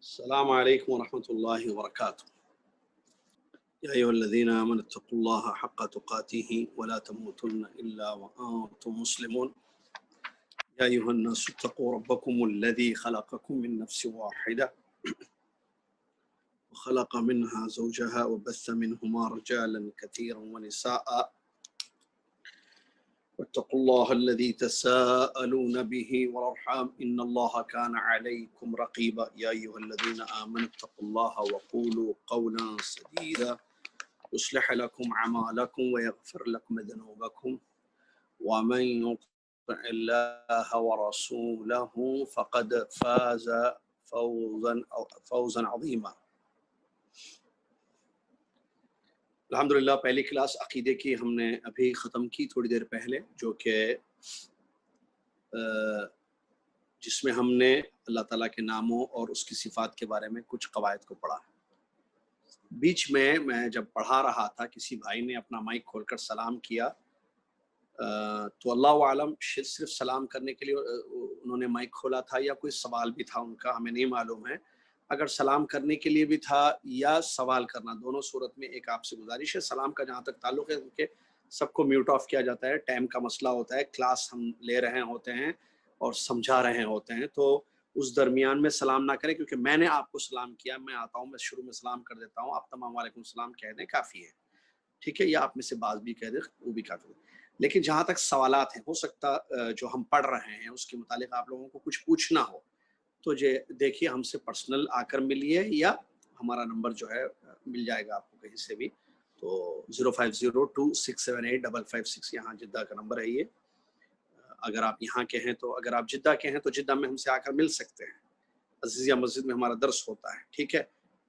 السلام عليكم ورحمة الله وبركاته. يا أيها الذين آمنوا اتقوا الله حق تقاته ولا تموتن إلا وأنتم مسلمون. يا أيها الناس اتقوا ربكم الذي خلقكم من نفس واحدة وخلق منها زوجها وبث منهما رجالا كثيرا ونساء واتقوا الله الذي تساءلون به والأرحام إن الله كان عليكم رقيبا. يا أيها الذين آمنوا اتقوا الله وقولوا قولا سديدا يصلح لكم أعمالكم ويغفر لكم ذنوبكم ومن يطع الله ورسوله فقد فاز فوزا عظيما. الحمدللہ پہلی کلاس عقیدے کی ہم نے ابھی ختم کی تھوڑی دیر پہلے، جو کہ جس میں ہم نے اللہ تعالیٰ کے ناموں اور اس کی صفات کے بارے میں کچھ قواعد کو پڑھا. بیچ میں جب پڑھا رہا تھا کسی بھائی نے اپنا مائک کھول کر سلام کیا، تو اللہ عالم صرف سلام کرنے کے لیے انہوں نے مائک کھولا تھا یا کوئی سوال بھی تھا ان کا، ہمیں نہیں معلوم ہے. اگر سلام کرنے کے لیے بھی تھا یا سوال کرنا، دونوں صورت میں ایک آپ سے گزارش ہے. سلام کا جہاں تک تعلق ہے کہ سب کو میوٹ آف کیا جاتا ہے، ٹائم کا مسئلہ ہوتا ہے، کلاس ہم لے رہے ہوتے ہیں اور سمجھا رہے ہوتے ہیں، تو اس درمیان میں سلام نہ کریں، کیونکہ میں نے آپ کو سلام کیا، میں آتا ہوں، میں شروع میں سلام کر دیتا ہوں، آپ تمام وعلیکم السلام کہہ دیں، کافی ہے، ٹھیک ہے، یا آپ میں سے بعض بھی کہہ دیں، وہ بھی کافی ہے. لیکن جہاں تک سوالات ہیں، ہو سکتا جو ہم پڑھ رہے ہیں اس کے متعلق آپ لوگوں کو کچھ پوچھنا ہو، تو دیکھیے ہم سے پرسنل آ کر ملیے، یا ہمارا نمبر جو ہے مل جائے گا آپ کو کہیں سے بھی، تو 0502678556 یہاں جدہ کا نمبر ہے یہ. اگر آپ یہاں کے ہیں تو، اگر آپ جدہ کے ہیں تو جدہ میں ہم سے آ کر مل سکتے ہیں. عزیزیہ مسجد میں ہمارا درس ہوتا ہے، ٹھیک ہے.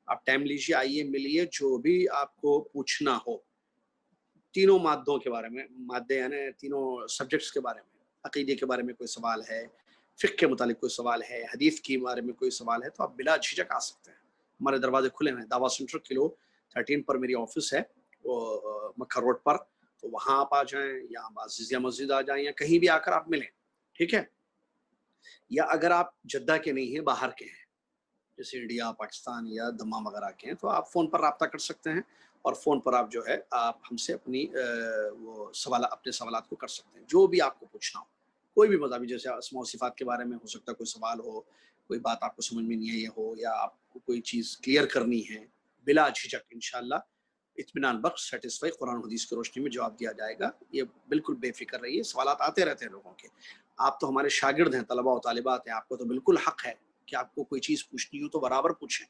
آپ ٹائم لیجیے، آئیے، ملیے، جو بھی آپ کو پوچھنا ہو تینوں مادوں کے بارے میں، مادے یعنی تینوں سبجیکٹس کے بارے میں، عقیدے کے بارے میں کوئی سوال ہے، فقہ کے متعلق کوئی سوال ہے، حدیث کے بارے میں کوئی سوال ہے، تو آپ بلا جھجک آ سکتے ہیں. ہمارے دروازے کھلے ہیں. دعویٰ سینٹر کلو 13 پر میری آفس ہے، وہ مکہ روڈ پر، تو وہاں آپ آ جائیں، یا عزیزیہ مسجد آ جائیں، یا کہیں بھی آ کر آپ ملیں، ٹھیک ہے. یا اگر آپ جدہ کے نہیں ہیں، باہر کے ہیں، جیسے انڈیا، پاکستان یا دمام وغیرہ کے ہیں، تو آپ فون پر رابطہ کر سکتے ہیں، اور فون پر آپ جو ہے آپ ہم سے اپنی اپنے سوالات کو کر سکتے ہیں، جو بھی آپ کو پوچھنا ہو، کوئی بھی مذہبی، جیسے اسماء و صفات کے بارے میں ہو سکتا ہے کوئی سوال ہو، کوئی بات آپ کو سمجھ میں نہیں آئی ہو، یا آپ کو کوئی چیز کلیئر کرنی ہے، بلا جھجک انشاءاللہ اطمینان بخش سیٹسفائی قرآن حدیث کی روشنی میں جواب دیا جائے گا. یہ بالکل بے فکر رہیے، سوالات آتے رہتے ہیں لوگوں کے. آپ تو ہمارے شاگرد ہیں، طلباء و طالبات ہیں، آپ کو تو بالکل حق ہے کہ آپ کو کوئی چیز پوچھنی ہو تو برابر پوچھیں،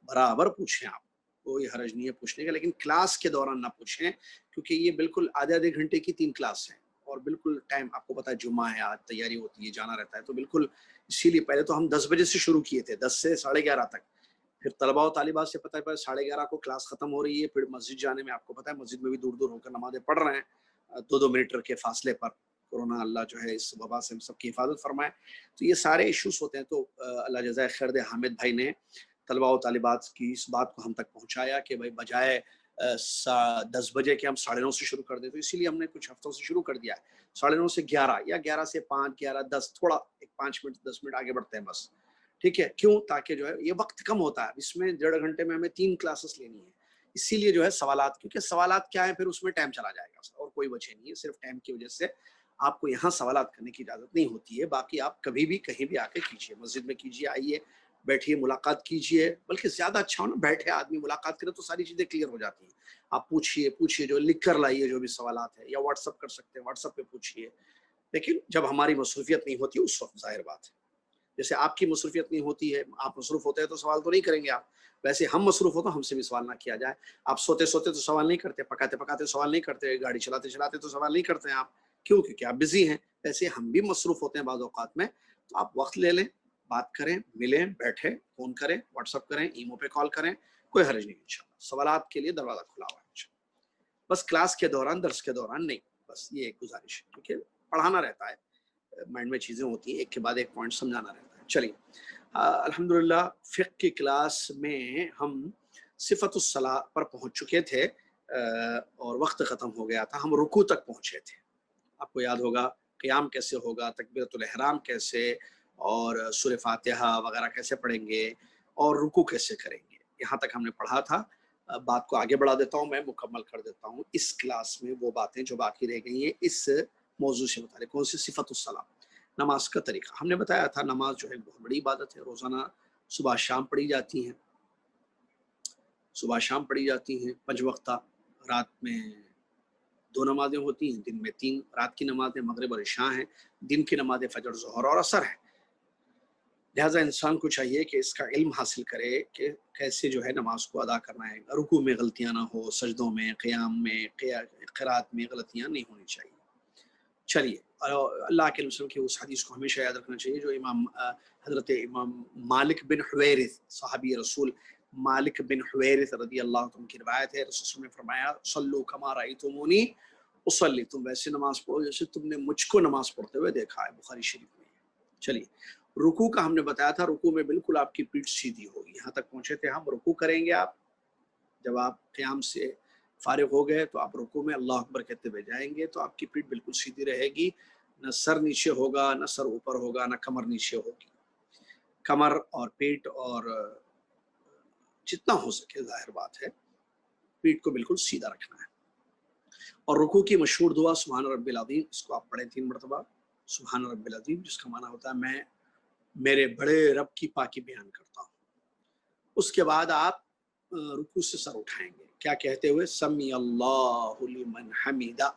برابر پوچھیں، آپ کوئی حرج نہیں ہے پوچھنے کا، لیکن کلاس کے دوران نہ پوچھیں، کیونکہ یہ بالکل آدھے گھنٹے کی 3 کلاس ہیں، اور بالکل ٹائم آپ کو پتا ہے، جمعہ ہے آج، تیاری ہوتی ہے، جانا رہتا ہے، تو بالکل اسی لیے پہلے تو ہم 10 بجے سے شروع کیے تھے، 10 سے 11:30 تک. پھر طلباء و طالبات سے پتہ ہے 11:30 کو کلاس ختم ہو رہی ہے، پھر مسجد جانے میں آپ کو پتا ہے مسجد میں بھی دور دور ہو کر نمازیں پڑھ رہے ہیں 2 منٹ کے فاصلے پر. کورونا اللہ جو ہے اس وبا سے سب کی حفاظت فرمائے. تو یہ سارے ایشوز ہوتے ہیں. تو اللہ جزائے خیر دے، حامد بھائی نے طلباء و طالبات کی اس بات کو ہم تک پہنچایا کہ بھائی بجائے 10 بجے کے ہم 9:30 سے شروع کر دیں، تو اسی لیے ہم نے کچھ ہفتوں سے شروع کر دیا ہے 9:30 سے 11 یا 11 سے 5، 11:10، تھوڑا 5 منٹ 10 منٹ آگے بڑھتے ہیں بس، ٹھیک ہے. کیوں؟ تاکہ جو ہے یہ وقت کم ہوتا ہے، اس میں 1.5 گھنٹے میں ہمیں 3 کلاسز لینی ہے، اسی لیے جو ہے سوالات، کیونکہ سوالات کیا ہے، پھر اس میں ٹائم چلا جائے گا، اور کوئی وجہ نہیں ہے، صرف ٹائم کی وجہ سے آپ کو یہاں سوالات کرنے کی اجازت نہیں ہوتی ہے. باقی آپ کبھی بھی کہیں بھی آ کے کیجیے، مسجد میں کیجیے، آئیے، بیٹھیے، ملاقات کیجیے. بلکہ زیادہ اچھا ہو نا بیٹھے آدمی ملاقات کرے تو ساری چیزیں کلیئر ہو جاتی ہیں. آپ پوچھیے، جو لکھ کر لائیے جو بھی سوالات ہے، یا واٹس اپ کر سکتے ہیں، واٹس اپ پہ پوچھیے. لیکن جب ہماری مصروفیت نہیں ہوتی اس وقت ظاہر بات ہے، جیسے آپ کی مصروفیت نہیں ہوتی ہے، آپ مصروف ہوتے ہیں تو سوال تو نہیں کریں گے آپ، ویسے ہم مصروف ہو تو ہم سے بھی سوال نہ کیا جائے. آپ سوتے تو سوال نہیں کرتے، پکاتے پکاتے سوال نہیں کرتے، گاڑی چلاتے تو سوال نہیں کرتے ہیں آپ، کیوں؟ کیونکہ آپ بزی ہیں. ایسے ہم بھی مصروف ہوتے ہیں بعض اوقات میں. تو آپ وقت لے لیں، بات کریں، ملیں، بیٹھیں، فون کریں، واٹس اپ کریں، ایمو پہ کال کریں، کوئی حرج نہیں. انشاءاللہ سوالات کے لیے دروازہ کھلا ہوا ہے انشاءاللہ. بس کلاس کے دوران، درس کے دوران نہیں، بس یہ ایک گزارش ہے، کیونکہ پڑھانا رہتا ہے، مائنڈ میں چیزیں ہوتی ہیں، ایک کے بعد ایک پوائنٹ سمجھانا رہتا ہے. چلیے، الحمدللہ فقہ کی کلاس میں ہم صفت الصلاۃ پر پہنچ چکے تھے، اور وقت ختم ہو گیا تھا، ہم رکوع تک پہنچے تھے. آپ کو یاد ہوگا قیام کیسے ہوگا، تکبیرۃ الاحرام کیسے، اور سورہ فاتحہ وغیرہ کیسے پڑھیں گے، اور رکوع کیسے کریں گے، یہاں تک ہم نے پڑھا تھا۔ بات کو آگے بڑھا دیتا ہوں، میں مکمل کر دیتا ہوں اس کلاس میں وہ باتیں جو باقی رہ گئی ہیں اس موضوع سے متعلق۔ کون سی؟ صفت الصلاۃ، نماز کا طریقہ۔ ہم نے بتایا تھا نماز جو ہے بہت بڑی عبادت ہے، روزانہ صبح شام پڑھی جاتی ہیں، صبح شام پڑھی جاتی ہیں 5 وقتہ، رات میں 2 نمازیں ہوتی ہیں، دن میں 3، رات کی نمازیں مغرب اور عشاء ہیں، دن کی نمازیں فجر، ظہر اور عصر ہیں۔ لہٰذا انسان کو چاہیے کہ اس کا علم حاصل کرے کہ کیسے جو ہے نماز کو ادا کرنا ہے، رکوع میں غلطیاں نہ ہو، سجدوں میں، قیام میں، قرات میں غلطیاں نہیں ہونی چاہیے۔ چلیے، اللہ کے رسول کی اس حدیث کو ہمیشہ یاد رکھنا چاہیے جو حضرت امام مالک بن حویرث، صحابی رسول مالک بن حویرث رضی اللہ عنہ کی روایت ہے۔ رسول نے فرمایا صلو کما رأیتمونی اصلی، تم ویسے نماز پڑھو جیسے تم نے مجھ کو نماز پڑھتے ہوئے دیکھا ہے، بخاری شریف میں۔ چلیے، رکوع کا ہم نے بتایا تھا، رکوع میں بالکل آپ کی پیٹھ سیدھی ہوگی، یہاں تک پہنچے تھے ہم۔ رکوع کریں گے آپ، جب آپ قیام سے فارغ ہو گئے تو آپ رکوع میں اللہ اکبر کہتے ہوئے جائیں گے تو آپ کی پیٹھ بالکل سیدھی رہے گی، نہ سر نیچے ہوگا، نہ سر اوپر ہوگا، نہ کمر نیچے ہوگی۔ کمر اور پیٹھ اور جتنا ہو سکے، ظاہر بات ہے پیٹھ کو بالکل سیدھا رکھنا ہے۔ اور رکوع کی مشہور دعا سبحان رب العظیم، اس کو آپ پڑھیں 3 مرتبہ، سبحان رب العظیم، جس کا معنی ہوتا ہے میں میرے بڑے رب کی پاکی بیان کرتا ہوں۔ اس کے بعد آپ رکوع سے سر اٹھائیں گے، کیا کہتے ہوئے؟ سمی اللہ لمن حمیدہ،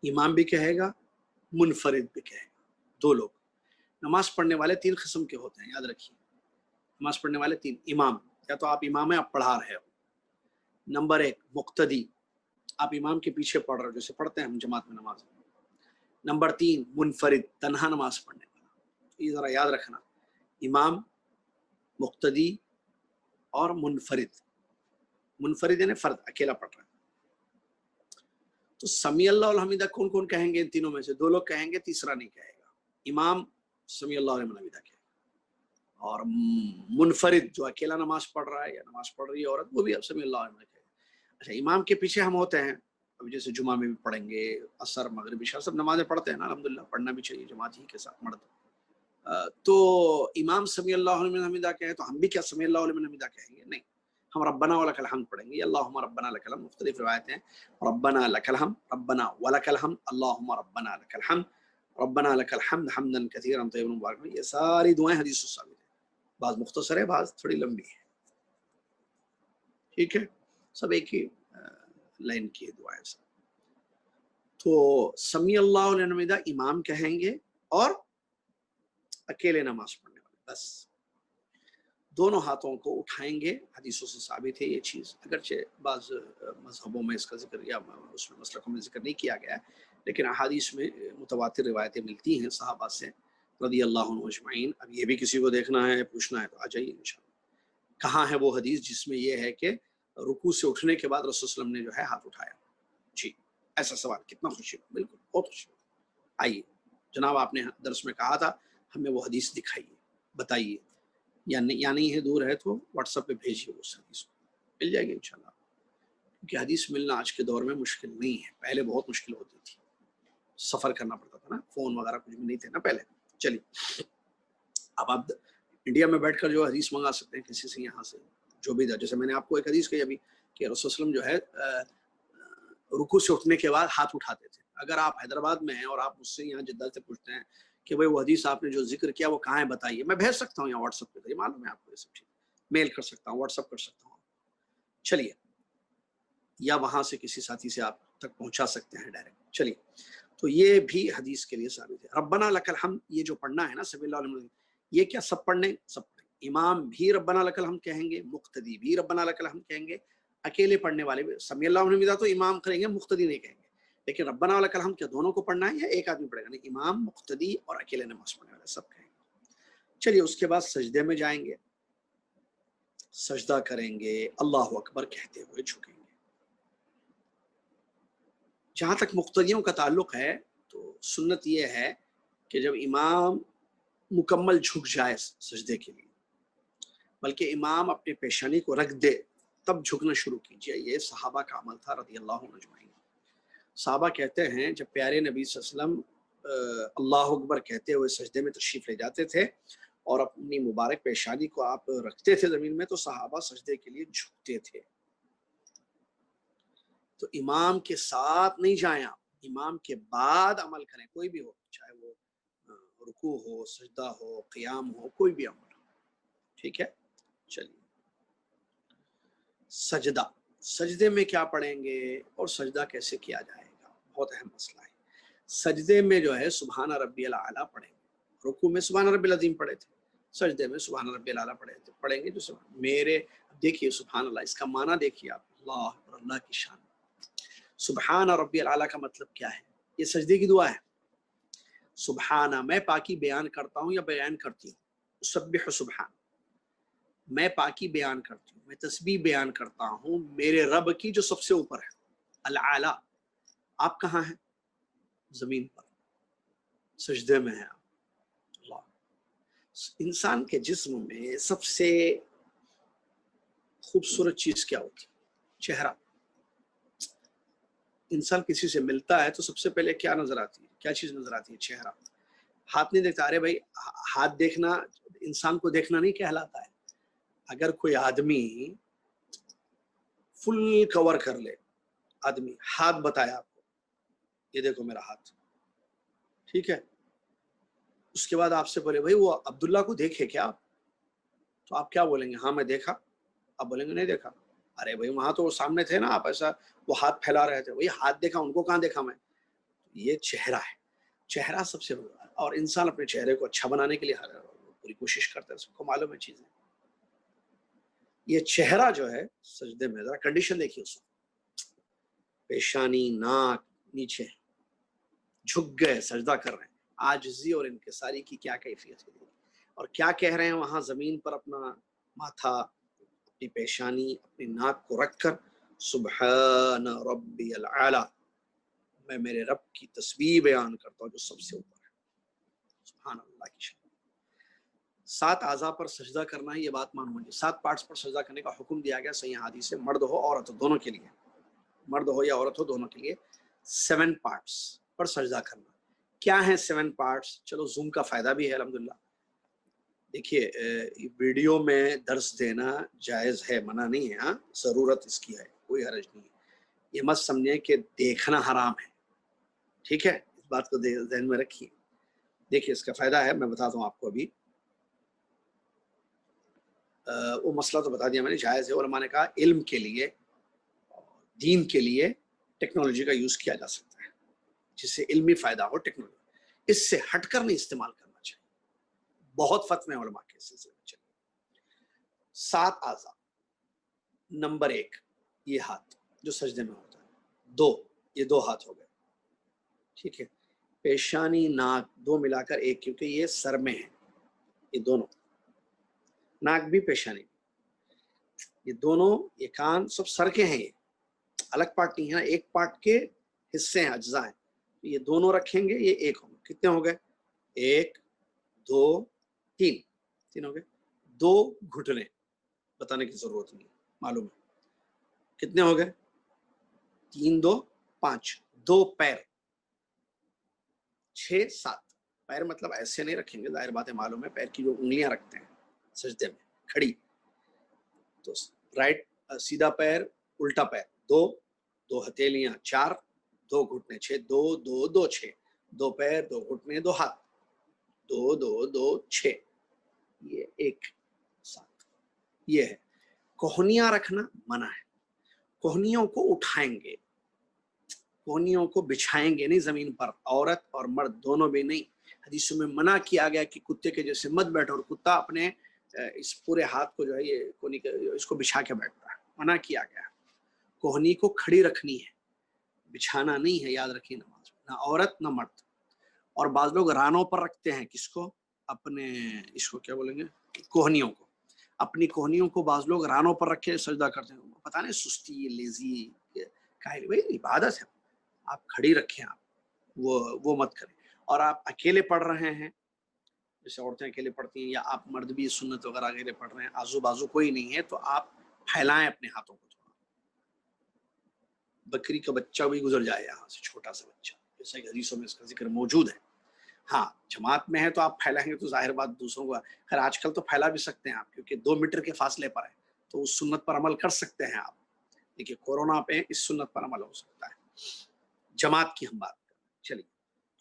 امام بھی کہے گا، منفرد بھی کہے گا، 2 لوگ۔ نماز پڑھنے والے 3 قسم کے ہوتے ہیں، یاد رکھیے، نماز پڑھنے والے 3، امام، یا تو آپ امام ہیں، آپ پڑھا رہے ہو، نمبر 1 مقتدی، آپ امام کے پیچھے پڑھ رہے ہو، جیسے پڑھتے ہیں ہم جماعت میں نماز۔ نمبر 3 منفرد، تنہا نماز پڑھنے والا۔ یہ ذرا یاد رکھنا، امام، مقتدی اور منفرد۔ منفرد یعنی فرد، اکیلا پڑھ رہا ہے۔ تو سمی اللہ الحمیدہ کون کون کہیں گے؟ ان تینوں میں سے 2 لوگ کہیں گے، تیسرا نہیں کہے گا۔ امام سمی اللہ الحمیدہ کہے گا، اور منفرد جو اکیلا نماز پڑھ رہا ہے یا نماز پڑھ رہی ہے عورت، وہ بھی سمی اللہ الحمیدہ کہے گا۔ اچھا، امام کے پیچھے ہم ہوتے ہیں، اب جیسے جمعہ میں بھی پڑھیں گے، عصر، مغرب، عشاء، سب نمازیں پڑھتے ہیں نا، الحمدللہ، پڑھنا بھی چاہیے جماعت ہی کے ساتھ، مرد۔ تو امام سمی اللہ لمن حمیدہ کہیں تو ہم بھی کیا سمی اللہ لمن حمیدہ کہیں گے؟ نہیں، ہم ربنا ولک الحمد پڑھیں گے۔ اللہم ربنا لک الحمد، مختلف روایتیں ہیں، ربنا لک الحمد، ربنا ولک الحمد، اللہم ربنا لک الحمد، ربنا لک الحمد حمدا کثیرا طیبا مبارکا۔ یہ ساری دعائیں حدیث سے ثابت ہیں، بعض مختصر ہے، بعض تھوڑی لمبی ہے، ٹھیک ہے، سب ایک ہی لائن کی دعائیں سب۔ تو سمی اللہ لمن حمیدہ امام کہیں گے اور اکیلے نماز پڑھنے والے، بس 2 ہاتھوں کو اٹھائیں گے، حدیثوں سے ثابت ہے یہ چیز، اگرچہ بعض مذہبوں میں اس کا ذکر یا اس میں مسلکوں میں ذکر نہیں کیا گیا ہے، لیکن احادیث میں متواتر روایتیں ملتی ہیں صحابہ سے رضی اللہ عنہ اجمعین۔ اب یہ بھی کسی کو دیکھنا ہے، پوچھنا ہے تو آ جائیے انشاءاللہ، کہاں ہے وہ حدیث جس میں یہ ہے کہ رکوع سے اٹھنے کے بعد رسول صلی اللہ علیہ وسلم نے جو ہے ہاتھ اٹھایا؟ جی، ایسا سوال، کتنا خوشی، بالکل بہت خوشی۔ آئیے جناب، آپ نے درس میں کہا تھا ہمیں وہ حدیث دکھائیے، بتائیے، یا نہیں ہے، دور ہے تو واٹس ایپ پہ بھیجیے اس حدیث کو، مل جائے گی انشاءاللہ، کیونکہ حدیث ملنا آج کے دور میں مشکل نہیں ہے، پہلے بہت مشکل ہوتی تھی، سفر کرنا پڑتا تھا نا، فون وغیرہ کچھ بھی نہیں تھے نا پہلے۔ چلیے، اب آپ انڈیا میں بیٹھ کر جو حدیث منگا سکتے ہیں کسی سے، یہاں سے جو بھی، جیسے میں نے آپ کو ایک حدیث کہی ابھی کہ رسول صلی اللہ علیہ وسلم جو ہے رکوع سے اٹھنے کے بعد ہاتھ اٹھاتے تھے۔ اگر آپ حیدرآباد میں ہیں اور آپ مجھ سے یہاں جدہ سے پوچھتے ہیں کہ بھائی وہ حدیث آپ نے جو ذکر کیا وہ کہاں ہے بتائیے، میں بھیج سکتا ہوں، یا واٹس ایپ پہ، یہ معلوم ہے آپ کو، یہ سب چیز میل کر سکتا ہوں، واٹس ایپ کر سکتا ہوں، چلیے، یا وہاں سے کسی ساتھی سے آپ تک پہنچا سکتے ہیں ڈائریکٹ۔ چلیے، تو یہ بھی حدیث کے لیے ثابت ہے۔ ربنا لک الحمد، یہ جو پڑھنا ہے نا سمی اللہ علیہ وسلم، یہ کیا سب پڑھنے؟ سب پڑھیں، امام بھی ربنا لک الحمد کہیں گے، مقتدی بھی ربنا لک الحمد کہیں گے، اکیلے پڑھنے والے بھی سمی اللہ علیہ وسلم تو امام کریں گے، مقتدی نہیں کہیں گے، لیکن ربنا لک الحمد کیا دونوں کو پڑھنا ہے یا ایک آدمی پڑھے گا؟ نہیں، امام، مقتدی اور اکیلے نماز پڑھنے والے سب کہیں گے۔ چلیے، اس کے بعد سجدے میں جائیں گے، سجدہ کریں گے، اللہ اکبر کہتے ہوئے جھکیں گے۔ جہاں تک مقتدیوں کا تعلق ہے تو سنت یہ ہے کہ جب امام مکمل جھک جائے سجدے کے لیے، بلکہ امام اپنے پیشانی کو رکھ دے تب جھکنا شروع کیجیے، یہ صحابہ کا عمل تھا رضی اللہ عنہ اجمعین۔ صحابہ کہتے ہیں جب پیارے نبی صلی اللہ علیہ وسلم اللہ اکبر کہتے ہوئے سجدے میں تشریف لے جاتے تھے اور اپنی مبارک پیشانی کو آپ رکھتے تھے زمین میں تو صحابہ سجدے کے لیے جھکتے تھے. تو امام کے ساتھ نہیں جائیں آپ، امام کے بعد عمل کریں، کوئی بھی ہو، چاہے وہ رکوع ہو، سجدہ ہو، قیام ہو، کوئی بھی عمل ہو. ٹھیک ہے. چلیے سجدہ، سجدے میں کیا پڑھیں گے اور سجدہ کیسے کیا جائے گا، بہت اہم مسئلہ ہے. سجدے میں جو ہے سبحان ربی الاعلیٰ پڑھیں گے. رکوع میں سبحان ربی العظیم پڑھے تھے، سجدے میں سبحان ربی الاعلیٰ پڑھیں گے. جو میرے دیکھیے سبحان اللہ، اس کا معنی دیکھیے آپ، اللہ اور اللہ کی شان. سبحان ربی الاعلیٰ کا مطلب کیا ہے؟ یہ سجدے کی دعا ہے. سبحانہ، میں پاکی بیان کرتا ہوں یا بیان کرتی ہوں. سبح سبحان، میں پاکی بیان کرتی ہوں، میں تسبیح بیان کرتا ہوں میرے رب کی جو سب سے اوپر ہے. الاعلیٰ، آپ کہاں ہیں؟ زمین پر، سجدے میں ہیں آپ. اللہ، انسان کے جسم میں سب سے خوبصورت چیز کیا ہوتی ہے؟ چہرہ. انسان کسی سے ملتا ہے تو سب سے پہلے کیا نظر آتی ہے؟ کیا چیز نظر آتی ہے؟ چہرہ. ہاتھ نہیں دیکھتا. ارے بھائی، ہاتھ دیکھنا انسان کو دیکھنا نہیں کہلاتا ہے. اگر کوئی آدمی فل کور کر لے، آدمی ہاتھ بتایا آپ کو، یہ دیکھو میرا ہاتھ، ٹھیک ہے، اس کے بعد آپ سے بولے بھائی وہ عبداللہ کو دیکھے کیا آپ، تو آپ کیا بولیں گے؟ ہاں میں دیکھا. آپ بولیں گے نہیں دیکھا. ارے بھائی وہاں تو وہ سامنے تھے نا، آپ ایسا وہ ہاتھ پھیلا رہے تھے، وہی ہاتھ دیکھا، ان کو کہاں دیکھا میں. یہ چہرہ ہے. چہرہ سب سے بڑا ہے، اور انسان اپنے چہرے کو اچھا بنانے کے لیے پوری کوشش کرتا ہے. سب کو معلوم ہے چیزیں. یہ چہرہ جو ہے سجدے میں، ذرا کنڈیشن دیکھیے اس وقت، پیشانی، ناک نیچے، جھک گئے، سجدہ کر رہے ہیں. عاجزی اور انکساری کی کیا کیفیت ہے، اور کیا کہہ رہے ہیں وہاں زمین پر اپنا ماتھا، اپنی پیشانی، اپنی ناک کو رکھ کر سبحان ربی الاعلیٰ، میں میرے رب کی تسبیح بیان کرتا ہوں جو سب سے اوپر ہے. سبحان اللہ کی شان. 7 اعضاء پر سجدہ کرنا ہے، یہ بات معلوم ہے. 7 پارٹس پر سجدہ کرنے کا حکم دیا گیا صحیح حدیث سے، مرد ہو عورت ہو دونوں کے لیے، مرد ہو یا عورت ہو دونوں کے لیے 7 پارٹس پر سجدہ کرنا. کیا ہیں 7 پارٹس؟ چلو زوم کا فائدہ بھی ہے الحمدللہ. دیکھیے ویڈیو میں درس دینا جائز ہے، منع نہیں ہے، ہاں ضرورت اس کی ہے، کوئی حرج نہیں ہے. یہ مت سمجھیں کہ دیکھنا حرام ہے، ٹھیک ہے، اس بات کو ذہن میں رکھیے. دیکھیے اس کا فائدہ ہے، میں بتاتا ہوں آپ کو. ابھی وہ مسئلہ تو بتا دیا میں نے، جائز ہے. علماء نے کہا علم کے لیے، دین کے لیے ٹیکنالوجی کا یوز کیا جا سکتا ہے، جس سے علمی فائدہ ہو. ٹیکنالوجی اس سے ہٹ کر نہیں استعمال کرنا چاہیے. بہت فتوے ہیں علماء کے سلسلے میں. چلیے 7 اعضاء. نمبر 1 یہ ہاتھ جو سجدے میں ہوتا ہے. 2 یہ 2 ہاتھ ہو گئے، ٹھیک ہے. پیشانی، ناک 2 ملا کر 1، کیونکہ یہ سر میں ہے، یہ دونوں، ناک بھی پیشانی بھی، یہ دونوں، یہ کان سب سر کے ہیں، یہ الگ پارٹ نہیں ہے، ایک پارٹ کے حصے ہیں، اجزاء ہیں. یہ دونوں رکھیں گے، یہ ایک ہوں گے. کتنے ہو گئے؟ 1 2 3، 3 ہو گئے. 2 گھٹنے، بتانے کی ضرورت نہیں، معلوم ہے. کتنے ہو گئے؟ 3 2 5. 2 پیر، 6 7. پیر مطلب ایسے نہیں رکھیں گے، ظاہر بات ہے، معلوم ہے، پیر کی جو انگلیاں رکھتے ہیں سجدے میں کھڑی، تو رائٹ سیدھا پیر، الٹا پیر 2، 2 ہتھیلیاں 4، 2 گھٹنے 6، 2 2 2 6. 2 پیر، 2 گھٹنے، 2 ہاتھ، 2 2 2 6. یہ 1 7. یہ ہے. کوہنیاں رکھنا منع ہے. کوہنیوں کو اٹھائیں گے، کوہنیوں کو بچھائیں گے نہیں زمین پر، عورت اور مرد دونوں بھی نہیں. حدیثوں میں منع کیا گیا کہ کتے کے جیسے مت بیٹھو، اور کتا اپنے اس پورے ہاتھ کو جو ہے یہ کونی اس کو بچھا کے بیٹھتا ہے، منع کیا گیا. کوہنی کو کھڑی رکھنی ہے، بچھانا نہیں ہے، یاد رکھیے. نماز نہ عورت نہ مرد. اور بعض لوگ رانوں پر رکھتے ہیں، کس کو؟ اپنے اس کو کیا بولیں گے، کوہنیوں کو. اپنی کوہنیوں کو بعض لوگ رانوں پر رکھ کے سجدہ کرتے ہیں. پتہ نہیں سستی، لیزی، کاہلی. بھائی عبادت ہے، آپ کھڑی رکھیں، آپ وہ مت کریں. اور آپ اکیلے پڑھ رہے ہیں، جیسے عورتیں اکیلے پڑھتی ہیں، یا آپ مرد بھی سنت وغیرہ اکیلے پڑھ رہے ہیں، آزو بازو کوئی نہیں ہے، تو آپ پھیلائیں اپنے ہاتھوں کو تھوڑا. بکری کا بچہ بھی گزر جائے یہاں سے، چھوٹا سا بچہ، جیسا کہ حدیثوں میں اس کا ذکر موجود ہے. ہاں جماعت میں ہے تو آپ پھیلائیں گے تو ظاہر بات دوسروں کو، خیر آج کل تو پھیلا بھی سکتے ہیں آپ، کیونکہ 2 میٹر کے فاصلے پر ہے تو اس سنت پر عمل کر سکتے ہیں آپ. دیکھیے کورونا پہ اس سنت پر عمل ہو سکتا ہے. جماعت کی ہم بات کریں چلیے،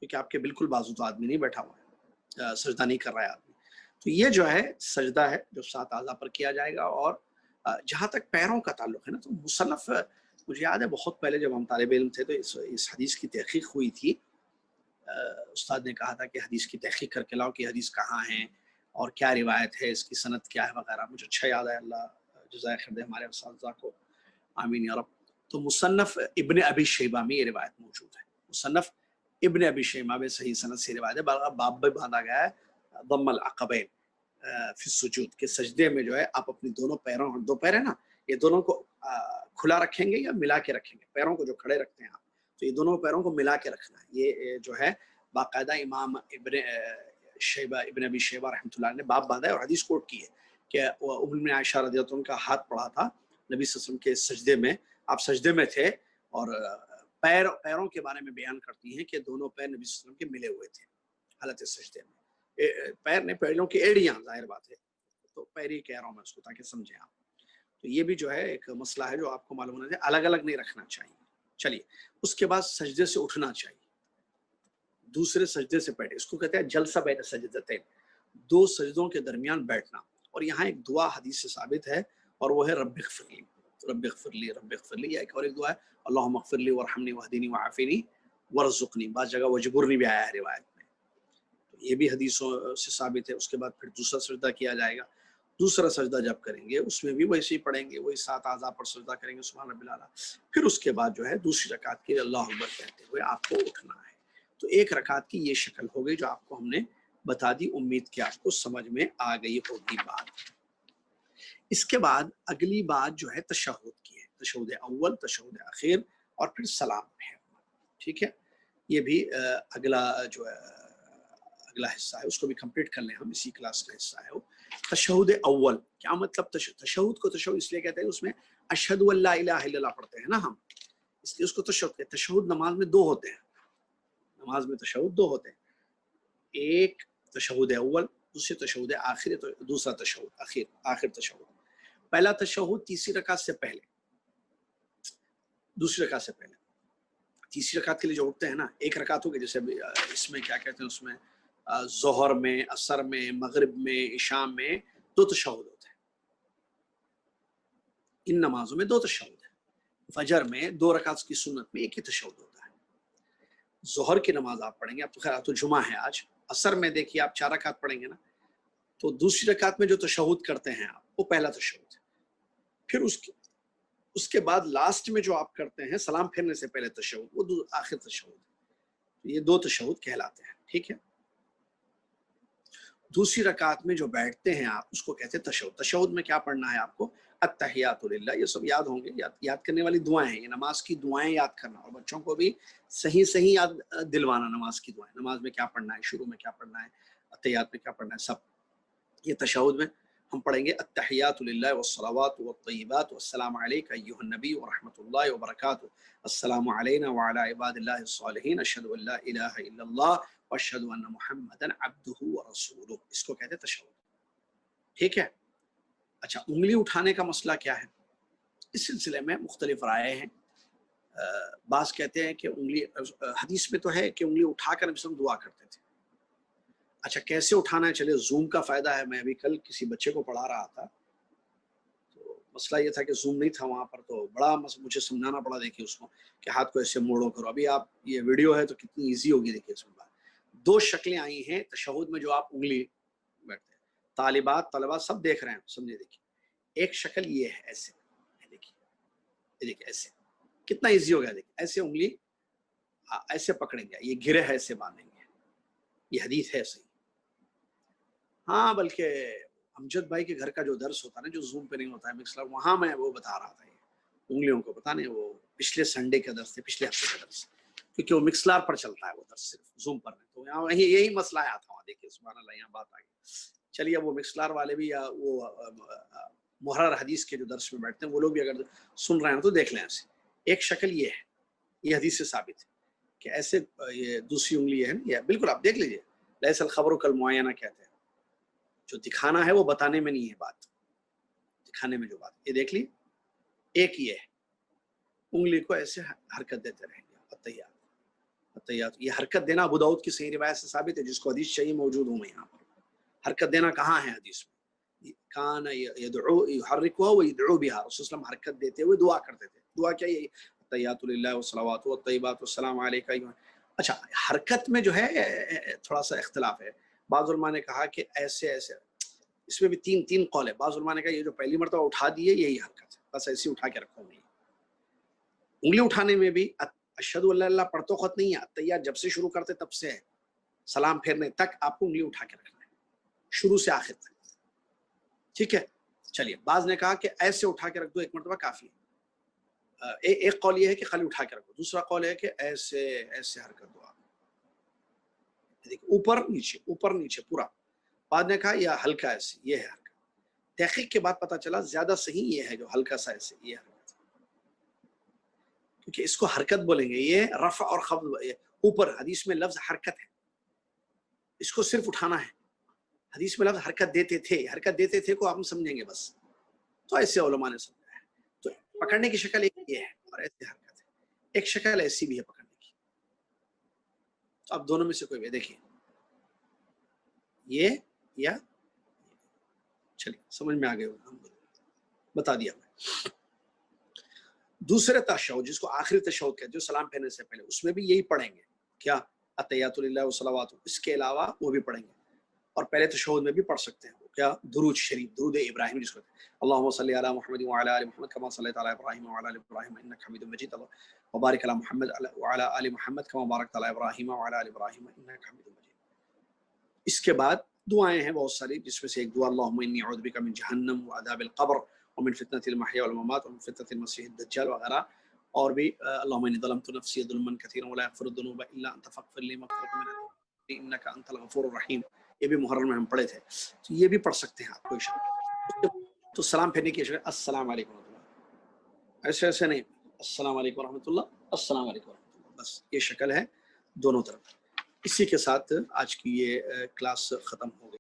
کیونکہ آپ کے بالکل بازو تو آدمی نہیں بیٹھا ہوا ہے، سجدہ نہیں کر رہا ہے آدمی. تو یہ جو ہے سجدہ ہے جو 7 اعضاء پر کیا جائے گا. اور جہاں تک پیروں کا تعلق ہے نا، تو مصنف مجھے یاد ہے بہت پہلے جب ہم طالب علم تھے تو اس حدیث کی تحقیق ہوئی تھی. استاد نے کہا تھا کہ حدیث کی تحقیق کر کے لاؤ کہ حدیث کہاں ہے اور کیا روایت ہے، اس کی سند کیا ہے وغیرہ. مجھے اچھا یاد ہے، اللہ جزائے خیر دے ہمارے اساتذہ کو، آمین یا رب. تو مصنف ابن ابی شیبہ میں یہ روایت موجود ہے. مصنف ابن ابی شیبہ میں صحیح سند سے روایت ہے. باب میں باندھا گیا ہے ضم العقبین فی السجود، کہ سجدے میں جو ہے آپ اپنی دونوں پیروں، 2 پیر ہیں نا، یہ دونوں کو کھلا رکھیں گے یا ملا کے رکھیں گے. پیروں کو جو کھڑے رکھتے ہیں آپ، تو یہ دونوں پیروں کو ملا کے رکھنا ہے. یہ جو ہے باقاعدہ امام ابن ابی شیبہ رحمۃ اللہ نے باب باندھا ہے اور حدیث کوٹ کی ہے کہ ام عائشہ رضی اللہ عنہ کا ہاتھ پڑا تھا نبی صلی اللہ علیہ وسلم کے سجدے میں. آپ سجدے میں تھے اور پیروں کے بارے میں بیان کرتی ہیں کہ دونوں پیر نبی صلی اللہ علیہ وسلم کے ملے ہوئے تھے حالت سجدے میں. پیر نے پیروں کی ایڑیاں، ظاہر بات ہے تو پیری کہہ رہا ہوں میں اس کو تاکہ سمجھیں آپ. تو یہ بھی جو ہے ایک مسئلہ ہے جو آپ کو معلوم ہونا چاہیے، الگ الگ نہیں رکھنا چاہیے. چلیے اس کے بعد سجدے سے اٹھنا چاہیے، دوسرے سجدے سے بیٹھے، اس کو کہتے ہیں جلسہ بین سجدتین، 2 سجدوں کے درمیان بیٹھنا. اور یہاں ایک دعا حدیث سے ثابت ہے اور وہ ہے رب اغفر لی، رب اغفر لی، رب اغفر لی. یا ایک اور ایک دعا ہے اللہم اغفر لی وارحمنی واہدنی وعافنی وارزقنی. بعض جگہ وجبرنی بھی آیا ہے روایت میں، تو یہ بھی حدیثوں سے ثابت ہے. اس کے بعد پھر دوسرا سجدہ کیا جائے گا. دوسرا سجدہ جب کریں گے اس میں بھی ویسے ہی پڑھیں گے، وہی 7 اعضاء پر سجدہ کریں گے سبحان ربی الاعلیٰ. پھر اس کے بعد جو ہے دوسری رکعت کے لیے اللہ اکبر کہتے ہوئے آپ کو اٹھنا ہے. تو ایک رکعت کی یہ شکل ہو گئی جو آپ کو ہم نے بتا دی. امید کہ آپ کو سمجھ میں آ گئی ہوگی بات. اس کے بعد اگلی بات جو ہے تشہد کی ہے، تشہد اول، تشہد اخیر اور پھر سلام ہے. ٹھیک ہے، یہ بھی اگلا جو ہے اگلا حصہ ہے، اس کو بھی کمپلیٹ کر لیں ہم، اسی کلاس کا حصہ ہے وہ. تشہد اول کیا مطلب؟ تشہد کو تشہد اس لیے کہتے ہیں اس میں اشہد ان لا الہ الا اللہ پڑھتے ہیں نا ہم، اس لیے اس کو تشہد کہتے ہیں. تشہد نماز میں 2 ہوتے ہیں، نماز میں تشہد 2 ہوتے ہیں، ایک تشہد اول، دوسرے تشہد آخر، دوسرا تشہد اخیر، آخر تشہد. پہلا تشہد تیسری رکعت سے پہلے، دوسری رکعت سے پہلے. تیسری رکعت کے لیے جو اٹھتے ہیں نا، ایک رکعت ہوگی، جیسے اس میں کیا کہتے ہیں، اس میں ظہر میں، عصر میں، مغرب میں، عشاء میں 2 تشہد ہوتے ہیں. ان نمازوں میں 2 تشہد ہیں. فجر میں 2 رکعت کی سنت میں 1 ہی تشہد ہوتا ہے. ظہر کی نماز آپ پڑھیں گے، اب تو خیر تو جمعہ ہے آج، عصر میں دیکھیے آپ 4 رکعت پڑھیں گے نا، تو دوسری رکعت میں جو تشہد کرتے ہیں آپ، وہ پہلا تشہد ہے. پھر اس کے بعد لاسٹ میں جو آپ کرتے ہیں سلام پھیرنے سے پہلے تشہد، وہ آخر تشہد ہے. یہ 2 تشہد کہلاتے ہیں. ٹھیک ہے، دوسری رکعت میں جو بیٹھتے ہیں آپ، اس کو کہتے ہیں تشہد. تشہد میں کیا پڑھنا ہے آپ کو؟ التحیات للہ، یہ سب یاد ہوں گے، یاد کرنے والی دعائیں ہیں، یہ نماز کی دعائیں یاد کرنا، اور بچوں کو بھی صحیح یاد دلوانا نماز کی دعائیں. نماز میں کیا پڑھنا ہے، شروع میں کیا پڑھنا ہے، التحیات میں کیا پڑھنا ہے، سب یہ تشہد میں ہم پڑھیں گے. التحیات للہ والصلوات والطیبات والسلام علیک ایھا النبی ورحمۃ اللہ وبرکاتہ، السلام علینا وعلی عباد اللہ الصالحین، اشہد ان لا الہ الا اللہ واشہد ان محمدا عبدہ ورسولہ. اس کو کہتے ہیں تشہد. ٹھیک ہے. اچھا، انگلی اٹھانے کا مسئلہ کیا ہے؟ اس سلسلے میں مختلف رائے ہیں. بعض کہتے ہیں کہ انگلی، حدیث میں تو ہے کہ انگلی اٹھا کر نبی صلی اللہ علیہ وسلم دعا کرتے تھے. اچھا کیسے اٹھانا ہے؟ چلے زوم کا فائدہ ہے. میں ابھی کل کسی بچے کو پڑھا رہا تھا، تو مسئلہ یہ تھا کہ زوم نہیں تھا وہاں پر، تو بڑا مجھے سمجھانا پڑا. دیکھیے اس کو کہ ہاتھ کو ایسے موڑو کرو. ابھی آپ یہ ویڈیو ہے تو کتنی ایزی ہوگی، دیکھیے اس میں 2 شکلیں آئی ہیں تشہد میں جو آپ انگلی بیٹھتے ہیں. طالبات طلبا سب دیکھ رہے ہیں، سمجھے. دیکھیے ایک شکل یہ ہے، ایسے دیکھیے ایسے، کتنا ایزی ہو گیا. دیکھیے ایسے انگلی ایسے پکڑیں گے، یہ گرہ ایسے باندھیں گے. یہ حدیث ہے صحیح. ہاں بلکہ امجد بھائی کے گھر کا جو درس ہوتا ہے نا، جو زوم پہ نہیں ہوتا ہے، مکسلر، وہاں میں وہ بتا رہا تھا یہ انگلیوں کو. پتا نہیں وہ پچھلے سنڈے کا درس تھے، پچھلے ہفتے کا درس، کیونکہ وہ مکسلار پر چلتا ہے وہ درس، صرف زوم پر نہیں. تو یہاں یہی مسئلہ آیا تھا وہاں. دیکھیے سبحان اللہ، یہاں بات آ گئی. چلیے وہ مکسلار والے بھی یا وہ محرر حدیث کے جو درس میں بیٹھتے ہیں وہ لوگ بھی اگر سن رہے ہیں تو دیکھ لیں. ایسے ایک شکل یہ ہے، یہ حدیث سے ثابت ہے کہ ایسے یہ دوسری انگلی ہے، یہ بالکل آپ دیکھ لیجیے لیس الخبر کالمعینہ کہتے ہیں، جو دکھانا ہے وہ بتانے میں نہیں ہے بات، دکھانے میں جو بات، یہ دیکھ لی ایک یہ ہے، انگلی کو ایسے حرکت دیتے رہیں گے، التحیات التحیات، یہ حرکت دینا ابو داؤد کی صحیح روایت سے ثابت ہے، جس کو حدیث چاہیے موجود ہوں میں یہاں پر. حرکت دینا کہاں ہے حدیث میں؟ کان یدعو یحرکها ویدعو بها، رسول اللہ وسلم حرکت دیتے ہوئے دعا کرتے تھے. دعا کیا ہے؟ التحیات للہ والصلوات والطیبات والسلام علیک. اچھا حرکت میں جو ہے تھوڑا سا اختلاف ہے، بعض علماء نے کہا کہ ایسے ایسے، اس میں بھی تین قول ہے. بعض علماء نے کہا یہ جو پہلی مرتبہ اٹھا دیے یہی حرکت ہے، بس ایسی اٹھا کے رکھو. نہیں، انگلی اٹھانے میں بھی اشہد ان لا الہ الا اللہ پڑھتے وقت نہیں ہے، التحیات جب سے شروع کرتے تب سے ہے، سلام پھیرنے تک آپ کو انگلی اٹھا کے رکھنا ہے، شروع سے آخر تک. ٹھیک ہے. چلیے بعض نے کہا کہ ایسے اٹھا کے رکھ دو، ایک مرتبہ کافی ہے. ایک قول یہ ہے کہ خالی اٹھا کے رکھو، دوسرا قول ہے کہ ایسے ایسے حرکت دو آپ، اوپر نیچے اوپر نیچے پورا. بعد نے کہا یا ہلکا ایسے، یہ ہے حرکت. تحقیق کے بعد پتہ چلا زیادہ صحیح یہ ہے جو ہلکا سا ایسے، یہ حرکت، کیونکہ اس کو حرکت بولیں گے. یہ رفع اور خفض، اوپر حدیث میں لفظ حرکت ہے، اس کو صرف اٹھانا ہے. حدیث میں لفظ حرکت دیتے تھے، حرکت دیتے تھے کو ہم سمجھیں گے بس، تو ایسے علماء نے سمجھا ہے. تو پکڑنے کی شکل ایک یہ ہے اور ایسے حرکت ہے، ایک شکل ایسی بھی ہے پکڑنے کی. تو اب دونوں میں سے کوئی بھی دیکھیے، یہ یا چلیے سمجھ میں آ گئے، بتا دیا میں. دوسرے تشہد جس کو آخری تشہد کہتے ہیں، جو سلام پھیرنے سے پہلے، اس میں بھی یہی پڑھیں گے. کیا؟ التحیات للہ والصلوات. اس کے علاوہ وہ بھی پڑھیں گے، اور پہلے تشہد میں بھی پڑھ سکتے ہیں. کیا؟ درود شریف، درود ابراہیم جس کو کہتے ہیں. اللہم صلی علی محمد وعلی آل محمد کما صلیت علی ابراہیم وعلی آل ابراہیم انک حمید مجید. وبارک علی محمد وعلی آل محمد کما بارکت علی ابراہیم وعلی آل ابراہیم انک حمید مجید. اس کے بعد دعائیں ہیں بہت ساری، جس میں سے ایک دعا اللہم انی اعوذ بک من جہنم وعذاب القبر ومن فتنة المحیا والممات ومن فتنة المسیح الدجال وغیرہ. اور بھی اللہم انی ظلمت نفسی ظلما کثیرا ولا یغفر الذنوب الا انت فاغفر لی مغفرۃ من عندک انک انت الغفور الرحیم. یہ بھی محرم میں ہم پڑھے تھے، تو یہ بھی پڑھ سکتے ہیں آپ، کوئی شک. تو سلام پھیرنے کی شکل السلام علیکم ورحمۃ اللہ، ایسے ایسے نہیں، السلام علیکم ورحمۃ اللہ، السلام علیکم ورحمۃ اللہ، بس یہ شکل ہے دونوں طرف. اسی کے ساتھ آج کی یہ کلاس ختم ہو گئی.